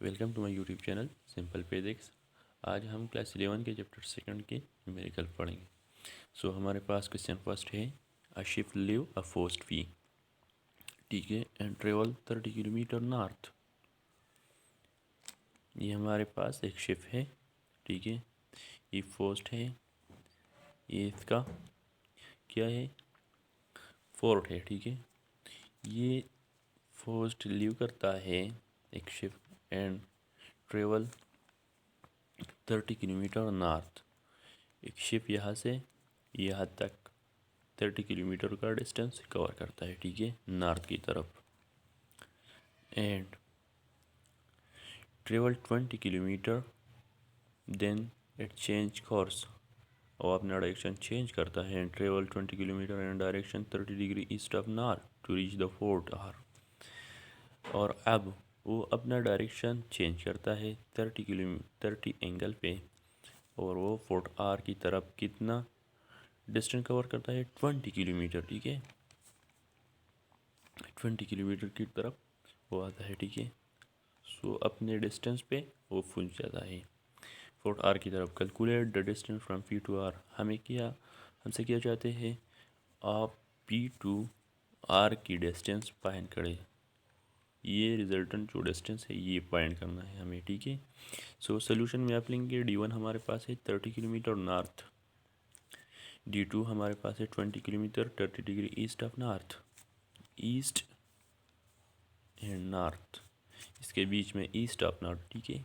Welcome to my YouTube channel simple physics. आज हम class 11 के चैप्टर सेकंड के न्यूमेरिकल पढ़ेंगे। हमारे पास क्वेश्चन फर्स्ट है, a ship leave a first V, ठीक है, एंड ट्रेवल 30 किलोमीटर नॉर्थ। ये हमारे पास एक शिप है, ठीक है, ये फर्स्ट है, ये इसका क्या है, फोर्थ है, ठीक है। ये फर्स्ट लिव करता है एक ship and travel 30 kilometre north. एक शिप यहाँ से यहाँ तक 30 किलोमीटर का डिस्टेंस कवर करता है, ठीक है, नॉर्थ की तरफ। And travel 20 kilometre, then it change course, और अपना डायरेक्शन चेंज करता है and travel 20 kilometre and direction 30 degree east of north to reach the fort R. और अब वो अपना डायरेक्शन चेंज करता है 30 एंगल पे, और वो फोर्ट आर की तरफ कितना डिस्टेंस कवर करता है, 20 किलोमीटर, ठीक है, 20 किलोमीटर की तरफ वो आता है, ठीक है। अपने डिस्टेंस पे वो पहुंच जाता है फोर्ट आर की तरफ। Calculate the distance from P to R, हमसे क्या चाहते हैं, आप पी टू आर की डिस्टेंस फाइंड करें। ये रिजल्टेंट जो डिस्टेंस है ये फाइंड करना है हमें, ठीक है। सोल्यूशन में आप लेंगे D1 हमारे पास है 30 किलोमीटर नॉर्थ, D2 हमारे पास है 20 kilometre 30 degree east of north, east and north, इसके बीच में ईस्ट ऑफ नॉर्थ, ठीक है।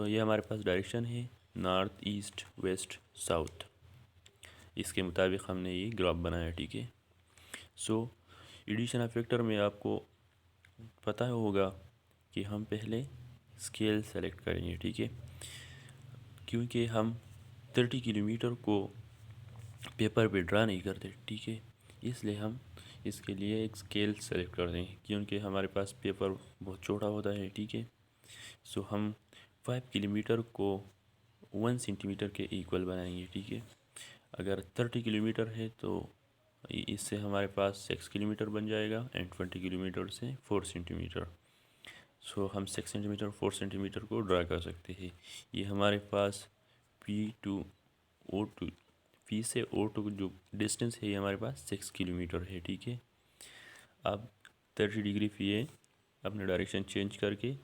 ये हमारे पास डायरेक्शन है नॉर्थ ईस्ट वेस्ट साउथ, इसके मुताबिक हमने ये ग्राफ बनाया, ठीक है। एडिशन ऑफ वेक्टर में आपको पता होगा कि हम पहले स्केल सेलेक्ट करेंगे, ठीक है, क्योंकि हम 30 किलोमीटर को पेपर पे ड्रा नहीं करते, ठीक है, इसलिए हम इसके लिए एक स्केल सेलेक्ट कर देंगे, क्योंकि हमारे पास पेपर बहुत छोटा होता है, ठीक है। हम 5 किलोमीटर को 1 सेंटीमीटर के इक्वल बनाएंगे, ठीक है। अगर 30 किलोमीटर है तो इससे हमारे पास 6 किलोमीटर बन जाएगा एंड 20 किलोमीटर से 4 सेंटीमीटर। हम 6 सेंटीमीटर 4 सेंटीमीटर को ड्रा कर सकते हैं। ये हमारे पास P से O2 जो डिस्टेंस है ये हमारे पास 6 किलोमीटर है, ठीक है। अब 30 डिग्री पे अपने डायरेक्शन चेंज करके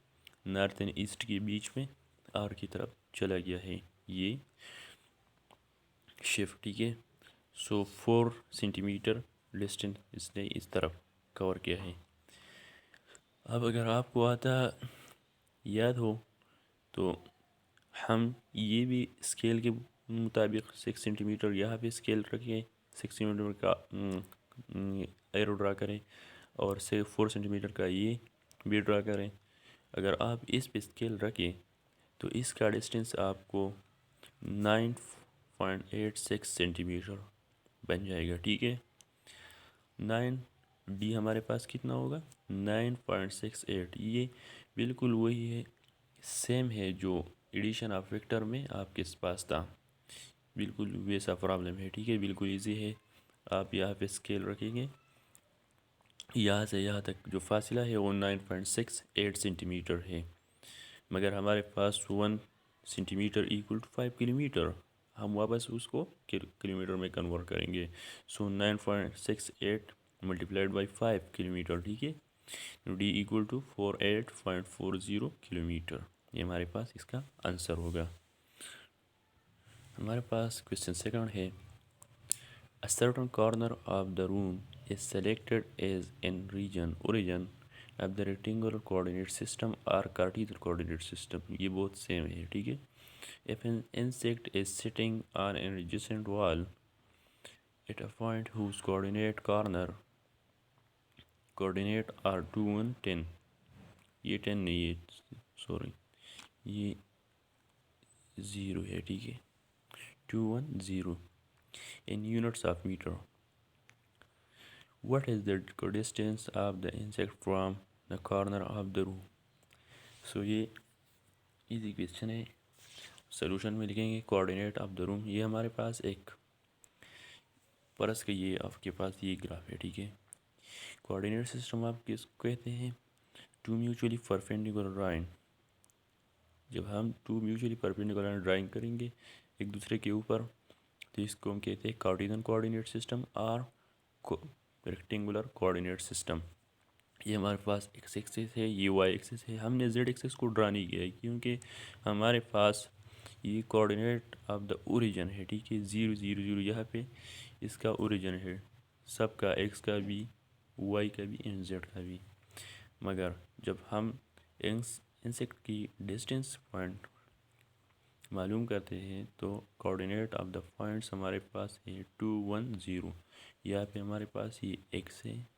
नॉर्थ एंड ईस्ट के बीच में आर की तरफ चला गया है ये शिफ्ट, ठीक है। 4 सेंटीमीटर डिस्टेंस इसने इस तरफ कवर किया है। अब अगर आपको आता याद हो तो हम ये भी स्केल के मुताबिक 6 सेंटीमीटर यहाँ पे स्केल रखें, 6 सेंटीमीटर का एरो ड्रा करें, और से 4 सेंटीमीटर का ये भी ड्रा करें। अगर आप इस पे स्केल रखें तो इसका डिस्टेंस आपको 9.86 सेंटीमीटर बन जाएगा, ठीक है। 9D हमारे पास कितना होगा, 9.68। ये बिल्कुल वही है, सेम है जो एडिशन ऑफ वेक्टर में आपके पास था, बिल्कुल वैसा प्रॉब्लम है, ठीक है, बिल्कुल इजी है। आप यहाँ पे स्केल रखेंगे, यहाँ से यहाँ तक जो फासला है वो 9.68 सेंटीमीटर है, मगर हमारे पास 1 सेंटीमीटर इक्वल टू 5 किलोमीटर, हम वापस उसको किलोमीटर में कन्वर्ट करेंगे। 9.68 मल्टीप्लाइड बाई 5 किलोमीटर, ठीक है, D इक्वल टू 48.40 किलोमीटर, ये हमारे पास इसका आंसर होगा। हमारे पास क्वेश्चन सेकंड है, a certain corner of the room is selected as in origin of the rectangular coordinate system or Cartesian coordinate system। ये बहुत सेम है, ठीक है। If an insect is sitting on an adjacent wall at a point whose coordinate are 2 1 10, ये 10 नहीं है, sorry, ये 0 है, ठीक है, 2 1 0 in units of meter, what is the distance of the insect from the corner of the room। ये easy question है। Solution में लिखेंगे कोऑर्डिनेट ऑफ द रूम, ये हमारे पास एक परस के ये आपके पास ये ग्राफ है, ठीक है। कोऑर्डिनेट सिस्टम आप किसको कहते हैं, टू म्यूचुअली परपेंडिकुलर लाइन जब हम two mutually perpendicular line drawing करेंगे एक दूसरे के ऊपर, तो इसको हम कहते हैं कार्टेशियन कोऑर्डिनेट सिस्टम और रेक्टेंगुलर कोऑर्डिनेट सिस्टम। ये हमारे पास एक्स एक्सिस है, ये वाई एक्सिस है। हमने जेड एक्सिस को ड्रा नहीं किया है क्योंकि हमारे पास ये कोऑर्डिनेट ऑफ द ओरिजिन है, ठीक है। 0 0 0 यहाँ पे इसका ओरिजिन है सबका, एक्स का भी, वाई का भी एंड जेड का भी। मगर जब हम इंसेक्ट की डिस्टेंस पॉइंट मालूम करते हैं तो कोऑर्डिनेट ऑफ द पॉइंट्स हमारे पास है 2 1 0। यहाँ पे हमारे पास ये एक्स है,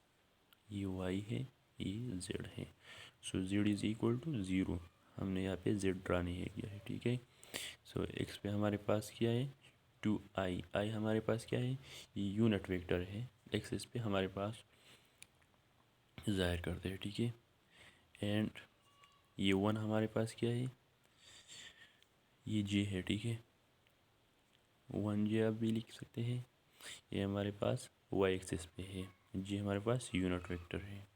ये वाई है, ये जेड है। सो जेड इज़ इक्वल टू 0। हमने यहाँ पे जेड ड्रा नहीं है किया है, ठीक है। सो एक्स पे हमारे पास क्या है 2i, आई हमारे पास क्या है, ये यूनिट वेक्टर है। एक्सिस पे हमारे पास ज़ाहिर करते हैं, ठीक है। एंड ये 1 हमारे पास क्या है, ये जे है, ठीक है। 1j आप भी लिख सकते हैं। ये हमारे पास वाई एक्सिस पे है, जे हमारे पास यूनिट वेक्टर है।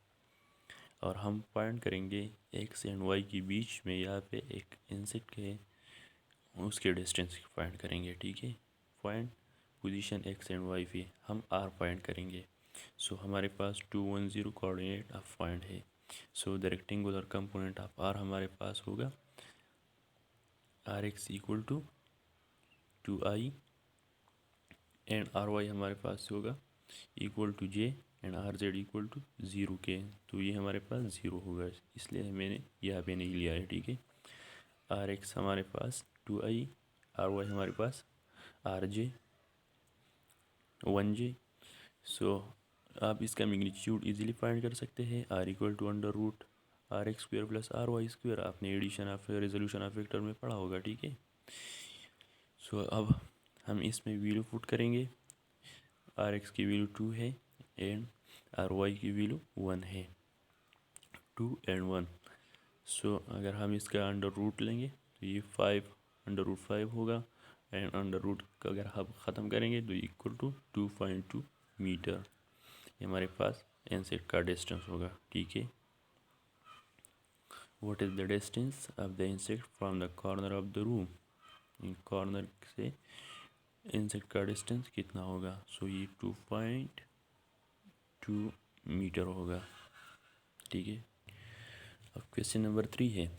और हम फाइंड करेंगे एक्स एंड वाई के बीच में यहाँ पे एक इंसेक्ट है, उसके डिस्टेंस फाइंड करेंगे, ठीक है। Find position X and Y पे हम आर फाइंड करेंगे। सो हमारे पास 2 1 0 कोऑर्डिनेट ऑफ पॉइंट है। So the rectangular component of R हमारे पास होगा R X equal to 2i and R Y हमारे पास होगा equal to J and R Z equal to 0 K. तो ये हमारे पास 0 होगा, इसलिए मैंने यहाँ पे नहीं लिया है, ठीक है। आर एक्स हमारे पास 2i, आर वाई हमारे पास आर जे 1j। सो आप इसका मैग्नीट्यूड इजीली फाइंड कर सकते हैं। R equal to under root R X square plus R Y square, आपने addition of resolution of vector में पढ़ा होगा, ठीक है। सो अब हम इसमें वैल्यू पुट करेंगे। आर एक्स की वैल्यू 2 है एंड आर वाई की वैल्यू 1 है, 2 एंड 1। सो अगर हम इसका अंडर रूट लेंगे तो ये 5 अंडर रूट 5 होगा एंड अंडर रूट अगर हम ख़त्म करेंगे तो इक्वल टू 2.2 मीटर। ये हमारे पास इंसेक्ट का डिस्टेंस होगा, ठीक है। What is the distance of the insect from the corner of the room, corner से इंसेक्ट का डिस्टेंस कितना होगा। सो ये 2.2 मीटर होगा, ठीक है। अब क्वेश्चन नंबर 3 है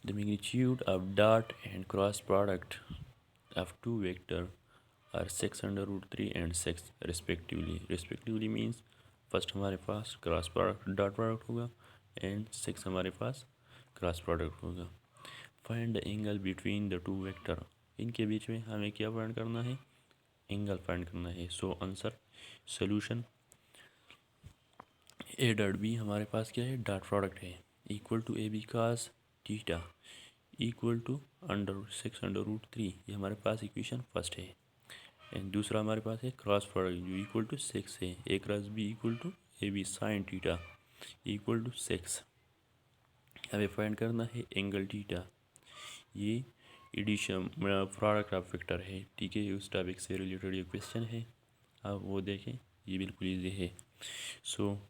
the magnitude of dot and cross product of two vector are 6√3 and 6 respectively. Respectively means first हमारे पास क्रॉस प्रोडक्ट डॉट प्रोडक्ट होगा एंड 6 हमारे पास क्रॉस प्रोडक्ट होगा। Find the angle between the two vector, इनके बीच में हमें क्या फाइंड करना है, एंगल फाइंड करना है। So answer solution A dot B हमारे पास क्या है, डॉट प्रोडक्ट है, equal to A B cos theta equal to √6 ये हमारे पास इक्वेशन फर्स्ट है। एंड दूसरा हमारे पास है क्रॉस प्रोडक्ट जो इक्वल टू 6 है, A cross B equal to A B sine theta equal to 6। हमें फाइंड करना है एंगल थीटा, ये एडिशन प्रोडक्ट ऑफ वेक्टर है, ठीक है। उस टॉपिक से रिलेटेड ये क्वेश्चन है, आप वो देखें, ये बिल्कुल ईजी है। सो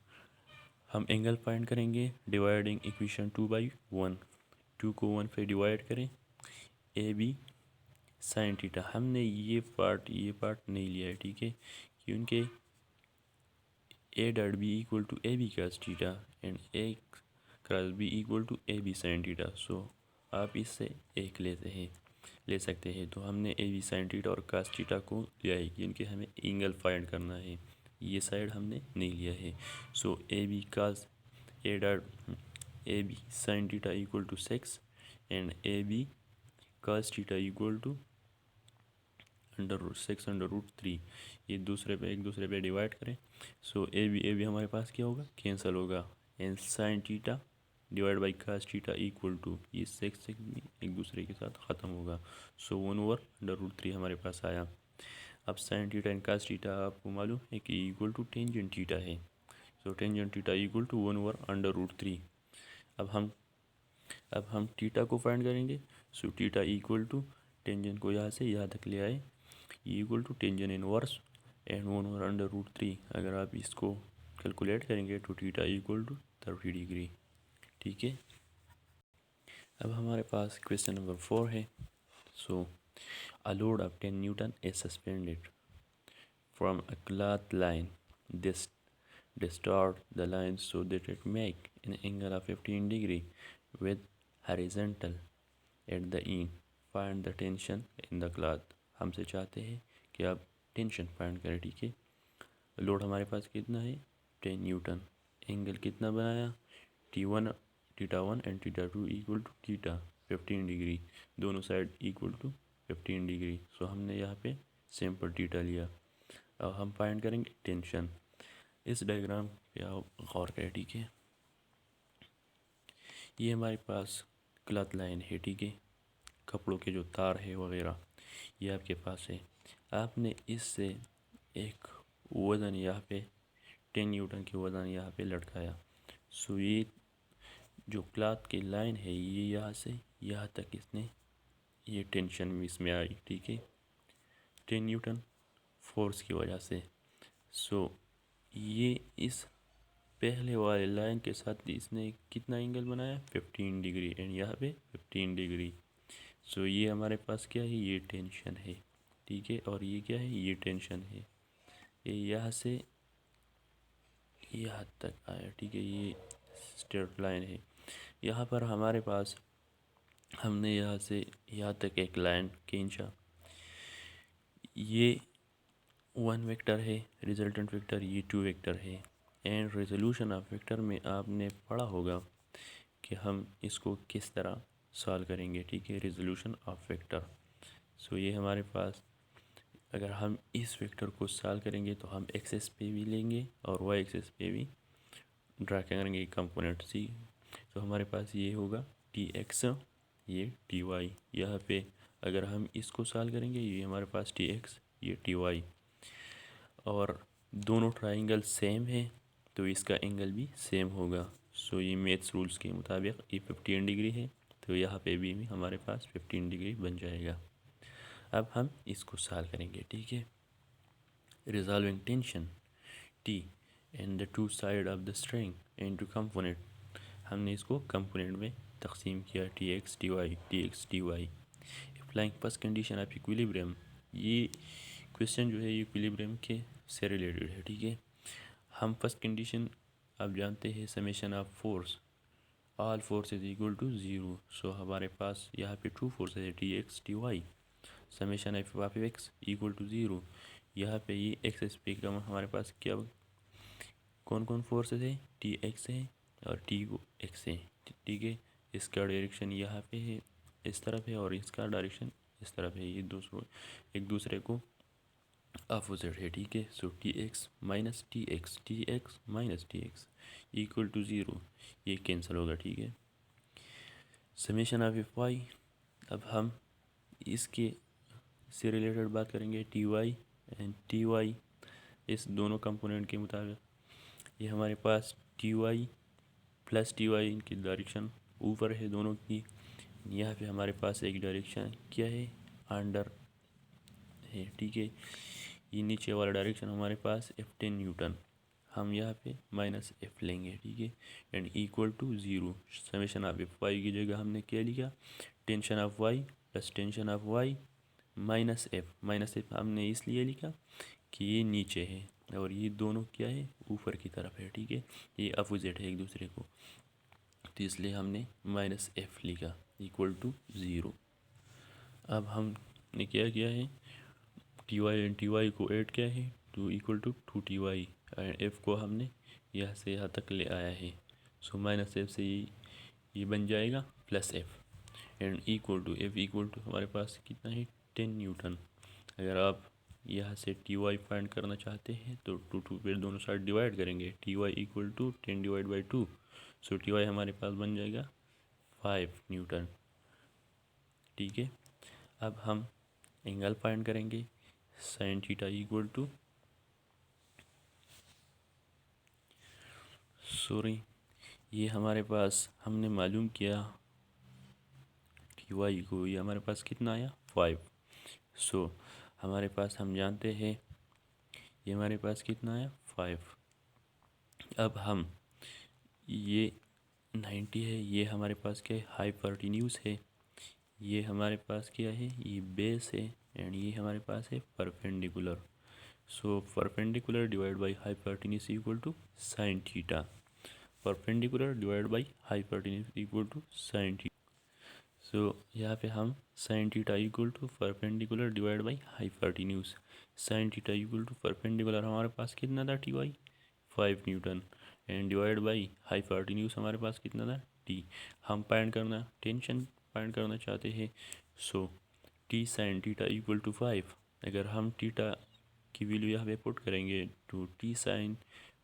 हम एंगल फाइंड करेंगे डिवाइडिंग इक्वेशन 2/1, 2 को 1 पे डिवाइड करें, ए बी साइन थीटा। हमने ये पार्ट नहीं लिया है, ठीक है, क्योंकि A dot B equal to A B cos theta and A cross B equal to A B sine theta. So आप इससे एक ले सकते हैं। तो हमने ए बी साइन थीटा और कास थीटा को लिया है क्योंकि हमें एंगल फाइंड करना है, ये साइड हमने नहीं लिया है। So A B cos A dot A B sine theta equal to 6 and A B cos theta equal to √6 ये एक दूसरे पे डिवाइड करें। सो ए बी हमारे पास क्या होगा, कैंसिल होगा and sine theta divide by cos theta equal to ये 6 एक दूसरे के साथ ख़त्म होगा। सो 1/√3 हमारे पास आया। अब sine theta and cos theta आपको मालूम है कि इक्वल टू टेंजेंट थीटा है। So tangent theta equal to 1/√3। अब हम थीटा को फाइंड करेंगे। So theta equal to tangent को यहाँ से यहाँ तक ले आए, equal to tangent inverse and 1/√3। अगर आप इसको कैलकुलेट करेंगे तो थीटा इक्वल टू 30 डिग्री, ठीक है। अब हमारे पास क्वेश्चन नंबर 4 है. सो a load of 10 Newton is suspended from a cloth line. This distort the line so that it make an angle of 15 degree with horizontal at the end. Find the tension in the cloth. हमसे चाहते हैं कि आप tension find करें. ठीक है, load हमारे पास कितना है 10 न्यूटन. एंगल कितना बनाया T1 θ1 and θ2 equal to theta 15 degree. दोनों side equal to 15 degree. So हमने यहाँ पे सेम पर थीटा लिया. अब हम फाइंड करेंगे टेंशन. इस डायग्राम पे आप गौर करें. ठीक है, ये हमारे पास क्लॉथ लाइन है. ठीक है, कपड़ों के जो तार है वगैरह ये आपके पास है. आपने इससे एक वज़न यहाँ पे 10 न्यूटन की वज़न यहाँ पे लटकाया. सो ये जो क्लॉथ की लाइन है ये यहाँ से यहाँ तक इसने ये टेंशन में इसमें आई. ठीक है, 10 न्यूटन फोर्स की वजह से. सो ये इस पहले वाले लाइन के साथ इसने कितना एंगल बनाया 15 डिग्री एंड यहाँ पे 15 डिग्री. सो ये हमारे पास क्या है ये टेंशन है. ठीक है, और ये क्या है ये टेंशन है. ये यहाँ से यहाँ तक आया. ठीक है, ये स्ट्रेट लाइन है. यहाँ पर हमारे पास हमने यहाँ से यहाँ तक एक लाइन खींचा. ये 1 वेक्टर है, रिजल्टेंट वेक्टर ये 2 वेक्टर है. एंड रेजोल्यूशन ऑफ वेक्टर में आपने पढ़ा होगा कि हम इसको किस तरह सॉल्व करेंगे. ठीक है, रेजोल्यूशन ऑफ वेक्टर. सो ये हमारे पास अगर हम इस वेक्टर को सॉल्व करेंगे तो हम एक्सेस पे भी लेंगे और वाई एक्सेस पे भी ड्रा करेंगे कंपोनेंट सी. तो हमारे पास ये होगा टी एक्स ये टी वाई. यहाँ पे अगर हम इसको सॉल्व करेंगे ये हमारे पास टी एक्स ये टी वाई. और दोनों ट्राइंगल सेम है तो इसका एंगल भी सेम होगा. सो ये मैथ्स रूल्स के मुताबिक ये 15 डिग्री है तो यहाँ पे भी हमारे पास 15 डिग्री बन जाएगा. अब हम इसको सॉल्व करेंगे. ठीक है, resolving tension T and the two side of the string into component. हमने इसको कंपोनेंट में तकसीम किया T X T Y. Applying first condition of equilibrium. ये क्वेश्चन जो है ये इक्विलिब्रियम के से रिलेटेड है. ठीक है, हम फर्स्ट कंडीशन आप जानते हैं summation of force all force is equal to 0. So हमारे पास यहाँ पे 2 फोर्स है T X T Y. Summation of X equal to 0. यहाँ पे ये एक्स पे का हमारे पास क्या कौन कौन फोर्सेस है टी एक्स है और टी एक्स है. ठीक है, इसका डायरेक्शन यहाँ पे है इस तरफ है और इसका डायरेक्शन इस तरफ है. ये दूसरों एक दूसरे को अपोजिट है. ठीक है, so T X minus T X minus T X equal to 0. ये कैंसिल होगा. ठीक है, समेशन ऑफ एफ वाई. अब हम इसके से रिलेटेड बात करेंगे T Y and T Y. इस दोनों कंपोनेंट के मुताबिक ये हमारे पास T Y plus T Y इनकी डायरेक्शन ऊपर है दोनों की. यहाँ पे हमारे पास एक डायरेक्शन क्या है अंडर है. ठीक है, ये नीचे वाला डायरेक्शन हमारे पास F10 न्यूटन. हम यहाँ पे माइनस एफ लेंगे. ठीक है, and equal to 0. Summation of F Y की जगह हमने क्या लिखा tension of Y plus tension of Y minus F हमने इसलिए लिखा कि ये नीचे है और ये दोनों क्या है ऊपर की तरफ है. ठीक है, ये अपोजिट है एक दूसरे को तो इसलिए हमने माइनस एफ लिखा इक्वल टू 0. अब हमने क्या किया है T Y and T Y को ऐड किया है to equal to 2 TY and F को हमने यहाँ से यहाँ तक ले आया है. सो माइनस एफ से ये बन जाएगा plus F and equal to F equal to हमारे पास कितना है 10 न्यूटन. अगर आप यहाँ से टी वाई फाइंड करना चाहते हैं तो 2 पे दोनों साइड डिवाइड करेंगे. T Y equal to 10 divide by 2. So T Y हमारे पास बन जाएगा 5 न्यूटन. ठीक है, अब हम एंगल फाइंड करेंगे साइन थीटा इक्वल टू ये हमारे पास हमने मालूम किया टी वाई को. ये हमारे पास कितना आया 5. सो हमारे पास हम जानते हैं ये हमारे पास कितना आया 5. अब हम ये 90 है, ये हमारे पास क्या है, हाइपोटेन्यूज है। ये हमारे पास क्या है, ये बेस है। एंड ये हमारे पास है perpendicular. So perpendicular divide by hypotenuse equal to sine theta. Perpendicular divide by hypotenuse equal to sine theta. So यहाँ पे हम sine theta equal to perpendicular divide by hypotenuse. Sine theta equal to perpendicular हमारे पास कितना था, Ty 5 newton. And divide by hypotenuse हमारे पास कितना था, T। हम फाइंड करना, टेंशन फाइंड करना चाहते हैं। So T sine theta equal to 5। अगर हम थीटा की वैल्यू यहाँ पे पुट करेंगे तो T साइन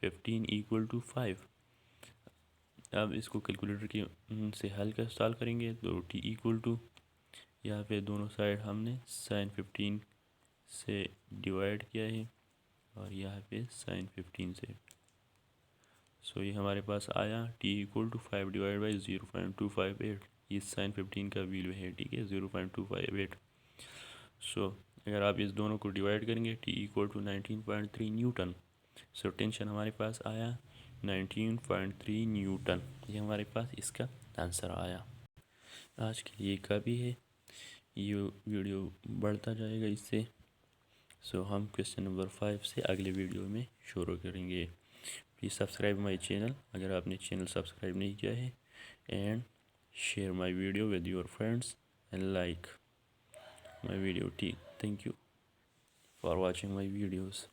15 इक्वल टू 5। अब इसको कैलकुलेटर की से हल कर सॉल्व करेंगे तो T इक्वल टू, यहाँ पे दोनों साइड हमने साइन 15 से डिवाइड किया है और यहाँ पे साइन 15 से। सो ये हमारे पास आया T equal to 5 divide by 0.258। ये साइन 15 का वैल्यू है, ठीक है, 0.258। सो अगर आप इस दोनों को डिवाइड करेंगे T equal to 19.3 newton. So tension हमारे पास आया 19.3 न्यूटन। ये हमारे पास इसका आंसर आया। आज के लिए काफ़ी है, ये वीडियो बढ़ता जाएगा इससे। सो हम क्वेश्चन नंबर 5 से अगले वीडियो में शुरू करेंगे। प्लीज़ सब्सक्राइब माय चैनल अगर आपने चैनल सब्सक्राइब नहीं किया है। And share my video with your friends and like my video. Thank you for watching my videos.